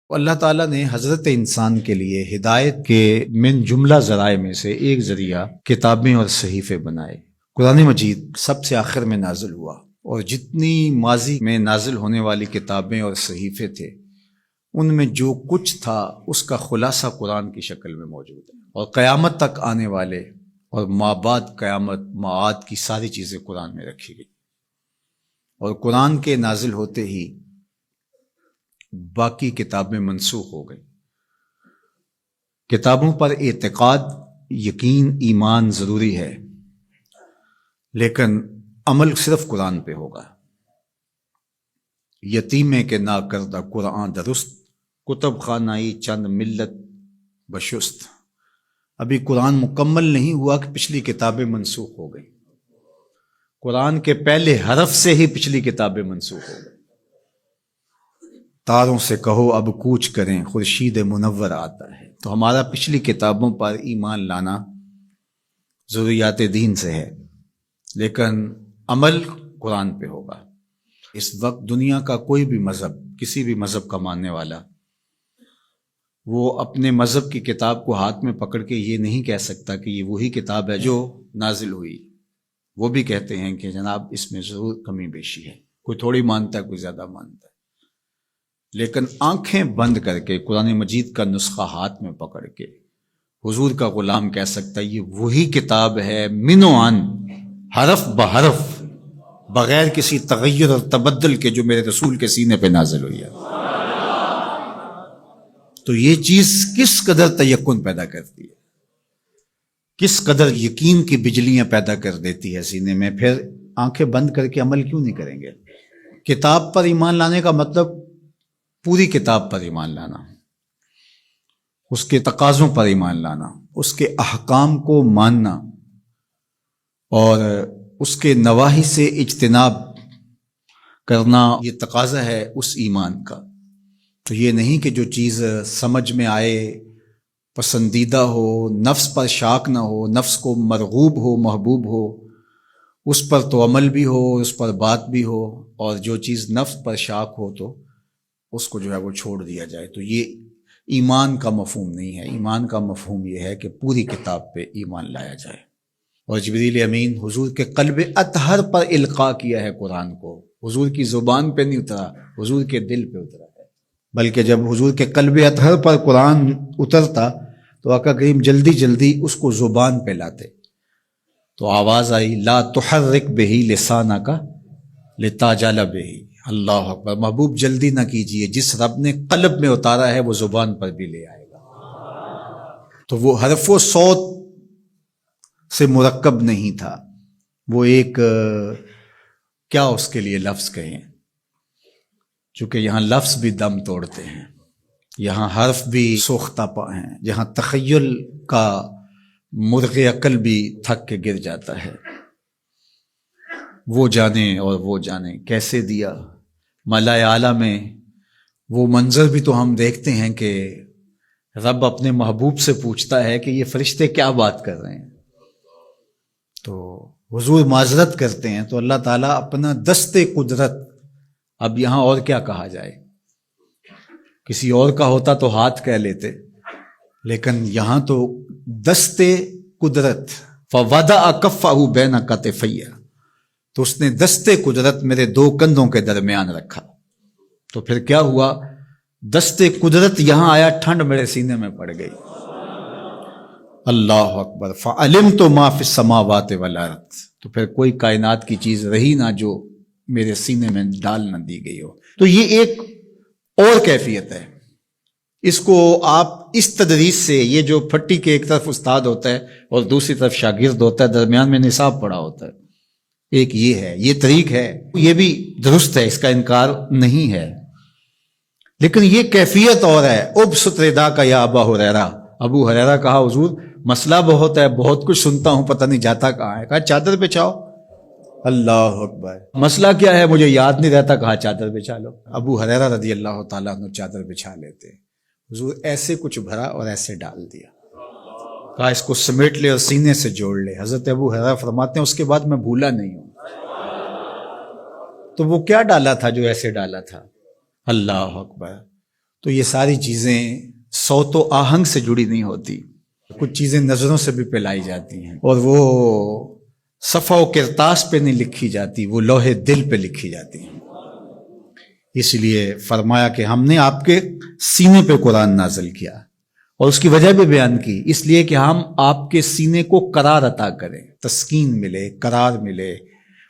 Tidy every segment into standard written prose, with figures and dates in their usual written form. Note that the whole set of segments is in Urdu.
اللہ تعالیٰ نے حضرت انسان کے لیے ہدایت کے من جملہ ذرائع میں سے ایک ذریعہ کتابیں اور صحیفے بنائے۔ قرآن مجید سب سے آخر میں نازل ہوا، اور جتنی ماضی میں نازل ہونے والی کتابیں اور صحیفے تھے ان میں جو کچھ تھا اس کا خلاصہ قرآن کی شکل میں موجود ہے، اور قیامت تک آنے والے اور ما بعد قیامت معاد کی ساری چیزیں قرآن میں رکھی گئی۔ اور قرآن کے نازل ہوتے ہی باقی کتابیں منسوخ ہو گئی۔ کتابوں پر اعتقاد، یقین، ایمان ضروری ہے، لیکن عمل صرف قرآن پہ ہوگا۔ یتیمے کے نا کردہ قرآن درست، کتب خانائی چند ملت بشست۔ ابھی قرآن مکمل نہیں ہوا کہ پچھلی کتابیں منسوخ ہو گئی۔ قرآن کے پہلے حرف سے ہی پچھلی کتابیں منسوخ ہو گئی۔ تاروں سے کہو اب کوچ کریں، خورشید منور آتا ہے۔ تو ہمارا پچھلی کتابوں پر ایمان لانا ضروریات دین سے ہے، لیکن عمل قرآن پہ ہوگا۔ اس وقت دنیا کا کوئی بھی مذہب، کسی بھی مذہب کا ماننے والا، وہ اپنے مذہب کی کتاب کو ہاتھ میں پکڑ کے یہ نہیں کہہ سکتا کہ یہ وہی کتاب ہے جو نازل ہوئی۔ وہ بھی کہتے ہیں کہ جناب اس میں ضرور کمی بیشی ہے، کوئی تھوڑی مانتا ہے، کوئی زیادہ مانتا ہے، لیکن آنکھیں بند کر کے قرآن مجید کا نسخہ ہاتھ میں پکڑ کے حضور کا غلام کہہ سکتا ہے یہ وہی کتاب ہے، من و عن، حرف بحرف، بغیر کسی تغیر اور تبدل کے، جو میرے رسول کے سینے پہ نازل ہوئی ہے۔ تو یہ چیز کس قدر تیقن پیدا کرتی ہے، کس قدر یقین کی بجلیاں پیدا کر دیتی ہے سینے میں۔ پھر آنکھیں بند کر کے عمل کیوں نہیں کریں گے؟ کتاب پر ایمان لانے کا مطلب پوری کتاب پر ایمان لانا، اس کے تقاضوں پر ایمان لانا، اس کے احکام کو ماننا، اور اس کے نواہی سے اجتناب کرنا، یہ تقاضا ہے اس ایمان کا۔ تو یہ نہیں کہ جو چیز سمجھ میں آئے، پسندیدہ ہو، نفس پر شاک نہ ہو، نفس کو مرغوب ہو، محبوب ہو، اس پر تو عمل بھی ہو، اس پر بات بھی ہو، اور جو چیز نفس پر شاک ہو تو اس کو جو ہے وہ چھوڑ دیا جائے۔ تو یہ ایمان کا مفہوم نہیں ہے۔ ایمان کا مفہوم یہ ہے کہ پوری کتاب پہ ایمان لایا جائے۔ اور جبریل امین حضور کے قلب اطہر پر القاء کیا ہے قرآن کو، حضور کی زبان پہ نہیں اترا، حضور کے دل پہ اترا ہے۔ بلکہ جب حضور کے قلب اطہر پر قرآن اترتا تو آقا کریم جلدی جلدی اس کو زبان پہ لاتے، تو آواز آئی لا تحرک بہ لسانک لتعجل بہ۔ اللہ اکبر، محبوب جلدی نہ کیجئے، جس رب نے قلب میں اتارا ہے وہ زبان پر بھی لے آئے گا۔ تو وہ حرف و صوت سے مرکب نہیں تھا، وہ ایک کیا اس کے لیے لفظ کہیں، چونکہ یہاں لفظ بھی دم توڑتے ہیں، یہاں حرف بھی سوختہ پا ہیں، جہاں تخیل کا مرغ عقل بھی تھک کے گر جاتا ہے۔ وہ جانے اور وہ جانے کیسے دیا ملائے اعلیٰ میں۔ وہ منظر بھی تو ہم دیکھتے ہیں کہ رب اپنے محبوب سے پوچھتا ہے کہ یہ فرشتے کیا بات کر رہے ہیں، تو حضور معذرت کرتے ہیں، تو اللہ تعالیٰ اپنا دست قدرت، اب یہاں اور کیا کہا جائے، کسی اور کا ہوتا تو ہاتھ کہہ لیتے، لیکن یہاں تو دست قدرت، فوضع کفہ بین کتفی، تو اس نے دست قدرت میرے دو کندھوں کے درمیان رکھا۔ تو پھر کیا ہوا، دست قدرت یہاں آیا، ٹھنڈ میرے سینے میں پڑ گئی۔ اللہ اکبر، فعلمت ما فی السماوات والارض، تو پھر کوئی کائنات کی چیز رہی نہ جو میرے سینے میں ڈال نہ دی گئی ہو۔ تو یہ ایک اور کیفیت ہے، اس کو آپ اس تدریس سے، یہ جو پھٹی کے ایک طرف استاد ہوتا ہے اور دوسری طرف شاگرد ہوتا ہے، درمیان میں نصاب پڑا ہوتا ہے، ایک یہ ہے، یہ طریق ہے، یہ بھی درست ہے، اس کا انکار نہیں ہے، لیکن یہ کیفیت اور ہے۔ ابسط ردا کا یا ابا ہریرہ، ابو ہریرہ کہا حضور مسئلہ بہت ہے، بہت کچھ سنتا ہوں، پتہ نہیں جاتا کہاں ہے، کہا چادر بچھاؤ۔ اللہ اکبر، مسئلہ کیا ہے مجھے یاد نہیں رہتا، کہا چادر بچھا لو۔ ابو ہریرہ رضی اللہ تعالیٰ عنہ چادر بچھا لیتے، حضور ایسے کچھ بھرا اور ایسے ڈال دیا، کہا اس کو سمیٹ لے اور سینے سے جوڑ لے۔ حضرت ابو ہریرہ فرماتے ہیں اس کے بعد میں بھولا نہیں ہوں۔ تو وہ کیا ڈالا تھا جو ایسے ڈالا تھا؟ اللہ اکبر، تو یہ ساری چیزیں صوت و آہنگ سے جڑی نہیں ہوتی، کچھ چیزیں نظروں سے بھی پلائی جاتی ہیں، اور وہ صفحہ و کرتاس پہ نہیں لکھی جاتی، وہ لوح دل پہ لکھی جاتی ہیں۔ اس لیے فرمایا کہ ہم نے آپ کے سینے پہ قرآن نازل کیا، اور اس کی وجہ بھی بیان کی، اس لیے کہ ہم آپ کے سینے کو قرار عطا کریں، تسکین ملے، قرار ملے،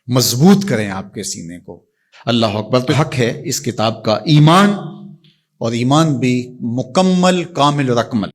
مضبوط کریں آپ کے سینے کو۔ اللہ اکبر۔ تو حق ہے اس کتاب کا ایمان، اور ایمان بھی مکمل کامل اور اکمل۔